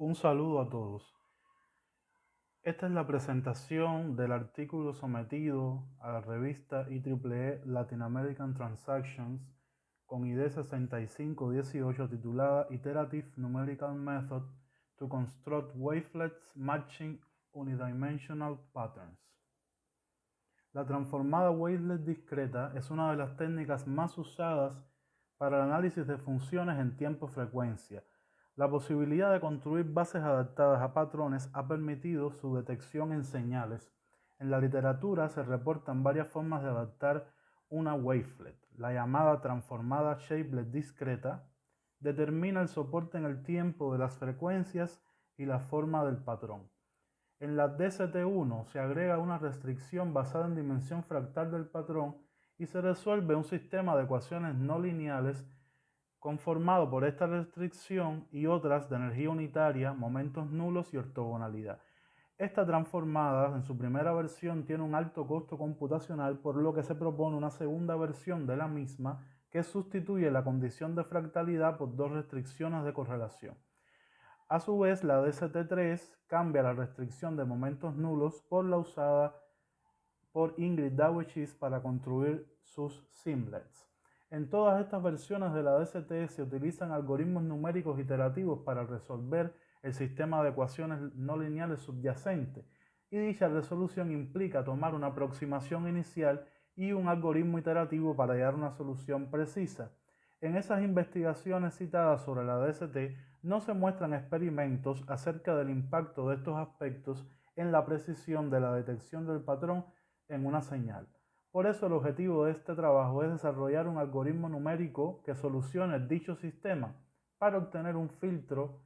Un saludo a todos. Esta es la presentación del artículo sometido a la revista IEEE Latin American Transactions con ID 6518 titulada Iterative Numerical Method to Construct Wavelets Matching Unidimensional Patterns. La transformada wavelet discreta es una de las técnicas más usadas para el análisis de funciones en tiempo-frecuencia. La posibilidad de construir bases adaptadas a patrones ha permitido su detección en señales. En la literatura se reportan varias formas de adaptar una wavelet. La llamada transformada shapelet discreta determina el soporte en el tiempo de las frecuencias y la forma del patrón. En la DCT1 se agrega una restricción basada en dimensión fractal del patrón y se resuelve un sistema de ecuaciones no lineales conformado por esta restricción y otras de energía unitaria, momentos nulos y ortogonalidad. Esta transformada en su primera versión tiene un alto costo computacional, por lo que se propone una segunda versión de la misma que sustituye la condición de fractalidad por dos restricciones de correlación. A su vez, la DCT3 cambia la restricción de momentos nulos por la usada por Ingrid Dawes para construir sus simlets. En todas estas versiones de la DCT se utilizan algoritmos numéricos iterativos para resolver el sistema de ecuaciones no lineales subyacente, y dicha resolución implica tomar una aproximación inicial y un algoritmo iterativo para hallar una solución precisa. En esas investigaciones citadas sobre la DCT no se muestran experimentos acerca del impacto de estos aspectos en la precisión de la detección del patrón en una señal. Por eso el objetivo de este trabajo es desarrollar un algoritmo numérico que solucione dicho sistema para obtener un filtro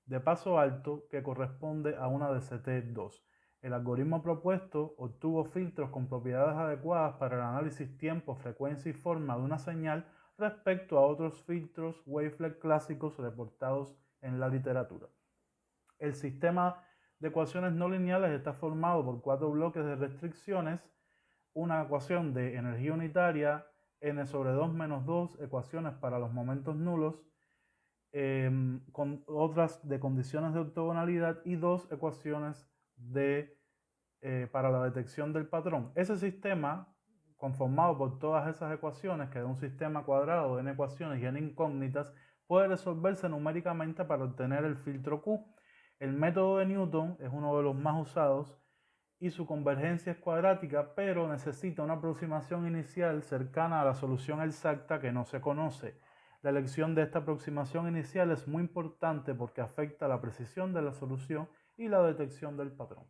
de paso alto que corresponde a una DCT2. El algoritmo propuesto obtuvo filtros con propiedades adecuadas para el análisis tiempo, frecuencia y forma de una señal respecto a otros filtros wavelet clásicos reportados en la literatura. El sistema de ecuaciones no lineales está formado por cuatro bloques de restricciones, una ecuación de energía unitaria, n sobre 2 menos 2 ecuaciones para los momentos nulos, con otras de condiciones de ortogonalidad y dos ecuaciones para la detección del patrón. Ese sistema, conformado por todas esas ecuaciones, que es un sistema cuadrado de n ecuaciones y n incógnitas, puede resolverse numéricamente para obtener el filtro Q. El método de Newton es uno de los más usados y su convergencia es cuadrática, pero necesita una aproximación inicial cercana a la solución exacta que no se conoce. La elección de esta aproximación inicial es muy importante porque afecta la precisión de la solución y la detección del patrón.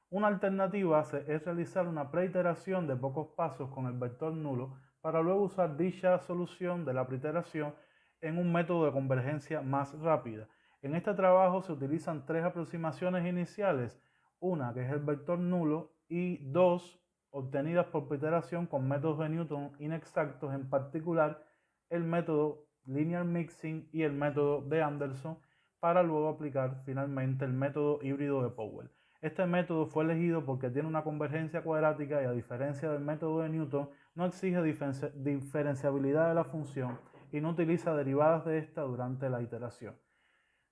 Una alternativa es realizar una preiteración de pocos pasos con el vector nulo para luego usar dicha solución de la preiteración en un método de convergencia más rápida. En este trabajo se utilizan tres aproximaciones iniciales, una que es el vector nulo y dos obtenidas por preiteración con métodos de Newton inexactos, en particular el método linear mixing y el método de Anderson, para luego aplicar finalmente el método híbrido de Powell. Este método fue elegido porque tiene una convergencia cuadrática y, a diferencia del método de Newton, no exige diferenciabilidad de la función y no utiliza derivadas de esta durante la iteración.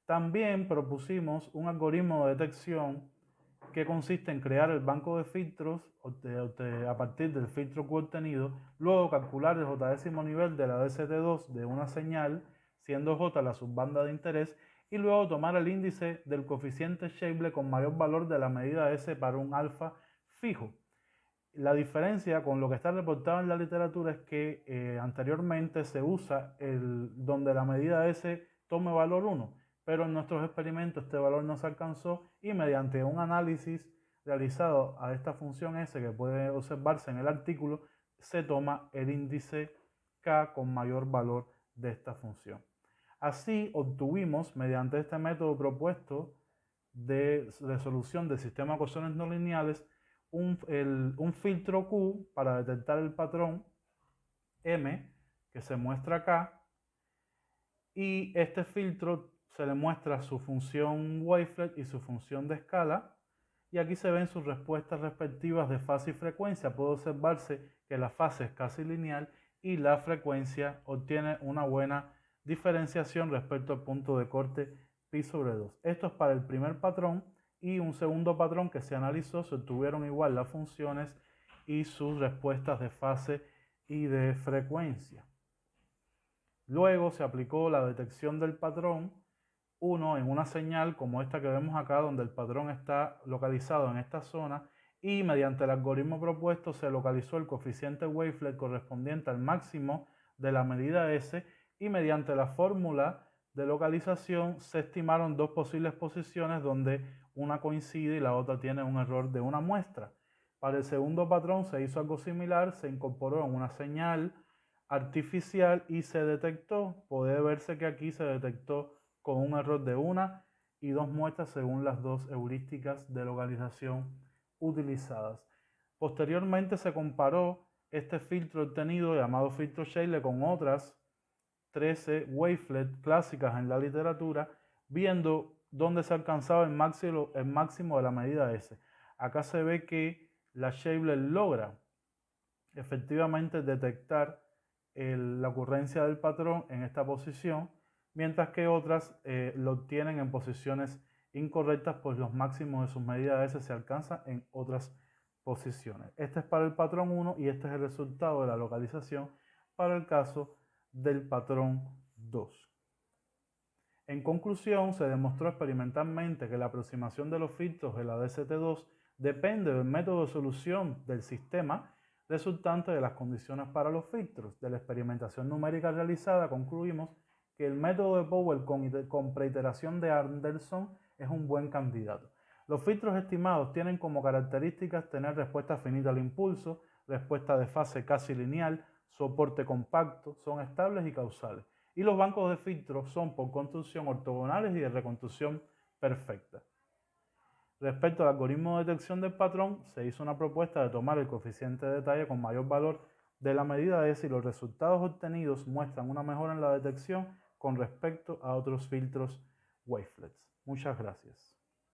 También propusimos un algoritmo de detección que consiste en crear el banco de filtros a partir del filtro Q obtenido, luego calcular el j-décimo nivel de la DCT2 de una señal, siendo j la subbanda de interés, y luego tomar el índice del coeficiente Shapley con mayor valor de la medida S para un alfa fijo. La diferencia con lo que está reportado en la literatura es que anteriormente se usa donde la medida S tome valor 1, pero en nuestros experimentos este valor no se alcanzó y mediante un análisis realizado a esta función S, que puede observarse en el artículo, se toma el índice K con mayor valor de esta función. Así obtuvimos, mediante este método propuesto de resolución del sistema de ecuaciones no lineales, un filtro Q para detectar el patrón M, que se muestra acá, y este filtro se le muestra su función wavelet y su función de escala, y aquí se ven sus respuestas respectivas de fase y frecuencia. Puede observarse que la fase es casi lineal y la frecuencia obtiene una buena diferenciación respecto al punto de corte pi sobre 2. Esto es para el primer patrón, y un segundo patrón que se analizó, se obtuvieron igual las funciones y sus respuestas de fase y de frecuencia. Luego se aplicó la detección del patrón 1 en una señal como esta que vemos acá, donde el patrón está localizado en esta zona, y mediante el algoritmo propuesto se localizó el coeficiente wavelet correspondiente al máximo de la medida S, y mediante la fórmula de localización se estimaron dos posibles posiciones donde una coincide y la otra tiene un error de una muestra. Para el segundo patrón se hizo algo similar, se incorporó en una señal artificial y se detectó, puede verse que aquí se detectó con un error de una y dos muestras según las dos heurísticas de localización utilizadas. Posteriormente se comparó este filtro obtenido, llamado filtro Shaler, con otras 13 wavelets clásicas en la literatura, viendo dónde se alcanzaba el máximo de la medida S. Acá se ve que la Shaler logra efectivamente detectar la ocurrencia del patrón en esta posición, mientras que otras lo obtienen en posiciones incorrectas, pues los máximos de sus medidas S se alcanzan en otras posiciones. Este es para el patrón 1 y este es el resultado de la localización para el caso del patrón 2. En conclusión, se demostró experimentalmente que la aproximación de los filtros de la DST2 depende del método de solución del sistema resultante de las condiciones para los filtros. De la experimentación numérica realizada concluimos que el método de Powell con preiteración de Anderson es un buen candidato. Los filtros estimados tienen como características tener respuesta finita al impulso, respuesta de fase casi lineal, soporte compacto, son estables y causales. Y los bancos de filtros son por construcción ortogonales y de reconstrucción perfecta. Respecto al algoritmo de detección del patrón, se hizo una propuesta de tomar el coeficiente de detalle con mayor valor de la medida S, y los resultados obtenidos muestran una mejora en la detección con respecto a otros filtros wavelets. Muchas gracias.